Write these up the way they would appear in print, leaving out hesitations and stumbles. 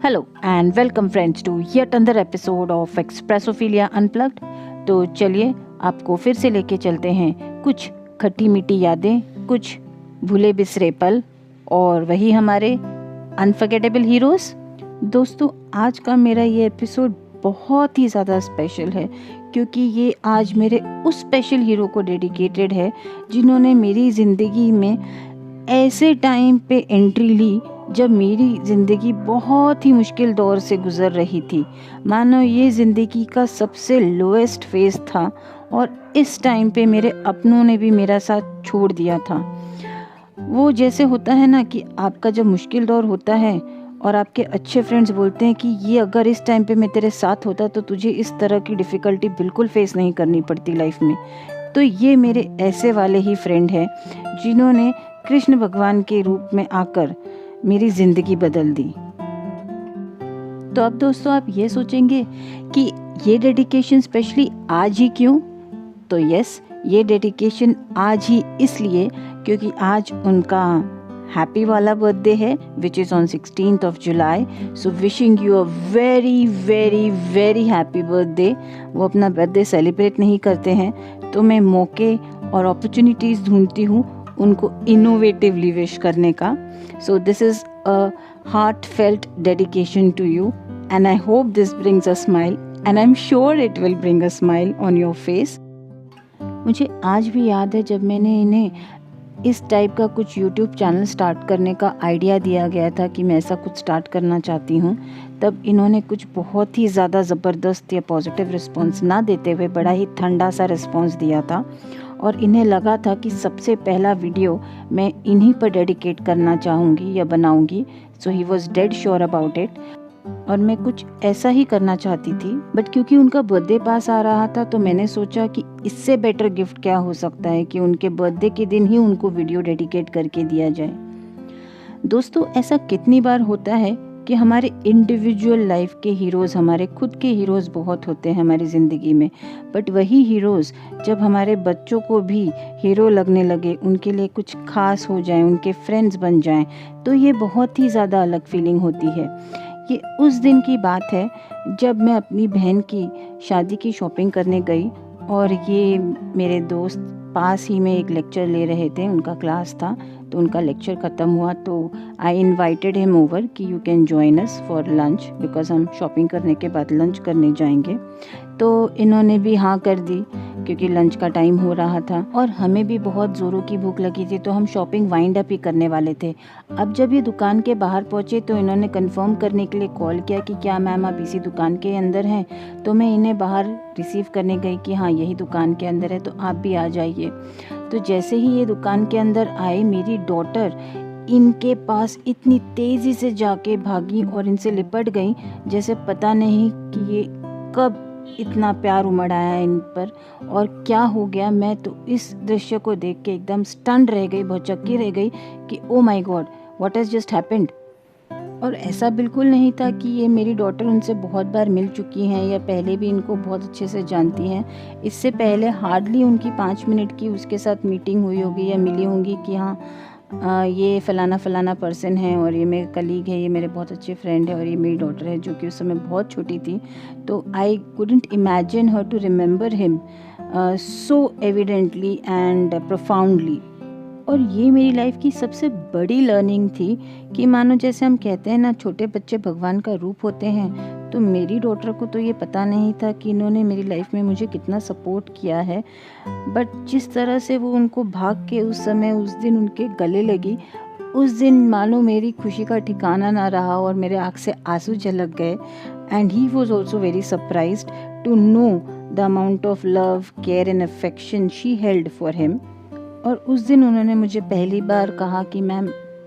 Hello and welcome friends to yet another episode of Expressophilia unplugged. तो चलिए आपको फिर से लेके चलते हैं कुछ खट्टी मीठी यादें, कुछ भूले बिसरे पल और वही हमारे अनफर्गेटेबल हीरोज़। दोस्तों, आज का मेरा ये एपिसोड बहुत ही ज़्यादा स्पेशल है क्योंकि ये आज मेरे उस स्पेशल हीरो को डेडिकेटेड है जिन्होंने मेरी ज़िंदगी में ऐसे टाइम पे एंट्री ली जब मेरी ज़िंदगी बहुत ही मुश्किल दौर से गुज़र रही थी। मानो ये ज़िंदगी का सबसे लोएस्ट फेज़ था और इस टाइम पे मेरे अपनों ने भी मेरा साथ छोड़ दिया था। वो जैसे होता है ना कि आपका जब मुश्किल दौर होता है और आपके अच्छे फ्रेंड्स बोलते हैं कि ये अगर इस टाइम पे मैं तेरे साथ होता तो तुझे इस तरह की डिफ़िकल्टी बिल्कुल फेस नहीं करनी पड़ती लाइफ में। तो ये मेरे ऐसे वाले ही फ्रेंड हैं जिन्होंने कृष्ण भगवान के रूप में आकर मेरी ज़िंदगी बदल दी। तो अब दोस्तों आप ये सोचेंगे कि ये डेडिकेशन स्पेशली आज ही क्यों? तो यस, ये डेडिकेशन आज ही इसलिए क्योंकि आज उनका हैप्पी वाला बर्थडे है which is on 16th of July। So wishing you a very very very happy birthday. वो अपना बर्थडे सेलिब्रेट नहीं करते हैं तो मैं मौके और अपॉर्चुनिटीज़ ढूंढती हूँ उनको इनोवेटिवली विश करने का। So this is a heartfelt dedication to you and I hope this brings a smile and I'm sure it will bring a smile on your face। मुझे आज भी याद है जब मैंने इन्हें इस टाइप का कुछ YouTube चैनल स्टार्ट करने का आइडिया दिया गया था कि मैं ऐसा कुछ स्टार्ट करना चाहती हूँ, तब इन्होंने कुछ बहुत ही ज़्यादा ज़बरदस्त या पॉजिटिव रिस्पॉन्स ना देते हुए बड़ा ही ठंडा सा रिस्पॉन्स दिया था और इन्हें लगा था कि सबसे पहला वीडियो मैं इन्हीं पर डेडिकेट करना चाहूँगी या बनाऊँगी। So he was dead sure about it और मैं कुछ ऐसा ही करना चाहती थी। बट क्योंकि उनका बर्थडे पास आ रहा था तो मैंने सोचा कि इससे बेटर गिफ्ट क्या हो सकता है कि उनके बर्थडे के दिन ही उनको वीडियो डेडिकेट करके दिया जाए। दोस्तों, ऐसा कितनी बार होता है कि हमारे इंडिविजुअल लाइफ के हीरोज़, हमारे खुद के हीरोज़ बहुत होते हैं हमारी ज़िंदगी में, बट वही हीरोज़ जब हमारे बच्चों को भी हीरो लगने लगे, उनके लिए कुछ खास हो जाए, उनके फ्रेंड्स बन जाएं, तो ये बहुत ही ज़्यादा अलग फीलिंग होती है। ये उस दिन की बात है जब मैं अपनी बहन की शादी की शॉपिंग करने गई और ये मेरे दोस्त पास ही में एक लेक्चर ले रहे थे, उनका क्लास था, तो उनका लेक्चर ख़त्म हुआ तो आई इनवाइटेड हिम ओवर कि you can join us for lunch because हम शॉपिंग करने के बाद लंच करने जाएंगे। तो इन्होंने भी हाँ कर दी क्योंकि लंच का टाइम हो रहा था और हमें भी बहुत ज़ोरों की भूख लगी थी तो हम शॉपिंग वाइंड अप ही करने वाले थे। अब जब ये दुकान के बाहर पहुँचे तो इन्होंने कंफर्म करने के लिए कॉल किया कि क्या मैम आप इसी दुकान के अंदर हैं? तो मैं इन्हें बाहर रिसीव करने गई कि हाँ यही दुकान के अंदर है तो आप भी आ जाइए। तो जैसे ही ये दुकान के अंदर आए मेरी डॉटर इनके पास इतनी तेज़ी से जाके भागी और इनसे लिपट गई जैसे पता नहीं कि ये कब इतना प्यार उमड़ आया इन पर और क्या हो गया। मैं तो इस दृश्य को देख के एकदम स्टन्ड रह गई, भौचक्की रह गई कि oh my God, what has just happened. और ऐसा बिल्कुल नहीं था कि ये मेरी डॉटर उनसे बहुत बार मिल चुकी हैं या पहले भी इनको बहुत अच्छे से जानती हैं। इससे पहले हार्डली उनकी 5 मिनट की उसके साथ मीटिंग हुई होगी या मिली होंगी कि हाँ ये फ़लाना फ़लाना पर्सन है और ये मेरे कलीग है, ये मेरे बहुत अच्छे फ्रेंड है और ये मेरी डॉटर है जो कि उस समय बहुत छोटी थी। तो I couldn't imagine her to remember him so evidently and profoundly. और ये मेरी लाइफ की सबसे बड़ी लर्निंग थी कि मानो जैसे हम कहते हैं ना छोटे बच्चे भगवान का रूप होते हैं, तो मेरी डॉटर को तो ये पता नहीं था कि इन्होंने मेरी लाइफ में मुझे कितना सपोर्ट किया है। बट जिस तरह से वो उनको भाग के उस समय उस दिन उनके गले लगी, उस दिन मानो मेरी खुशी का ठिकाना ना रहा और मेरे आँख से आंसू झलक गए। And he was also very surprised to know the amount of love, care and affection she held for him. और उस दिन उन्होंने मुझे पहली बार कहा कि मैम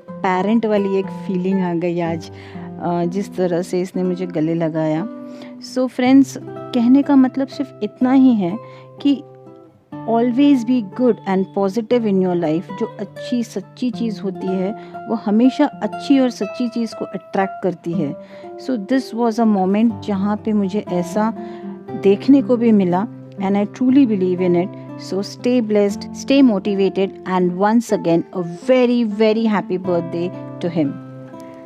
पेरेंट वाली एक फीलिंग आ गई आज जिस तरह से इसने मुझे गले लगाया। सो फ्रेंड्स, कहने का मतलब सिर्फ इतना ही है कि always be good and positive in your life. जो अच्छी सच्ची चीज़ होती है वो हमेशा अच्छी और सच्ची चीज़ को अट्रैक्ट करती है। So this was a moment जहाँ पे मुझे ऐसा देखने को भी मिला and I truly believe in it. So stay blessed, stay motivated, and once again a very very happy birthday to him.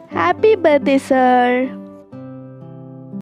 Happy birthday, sir.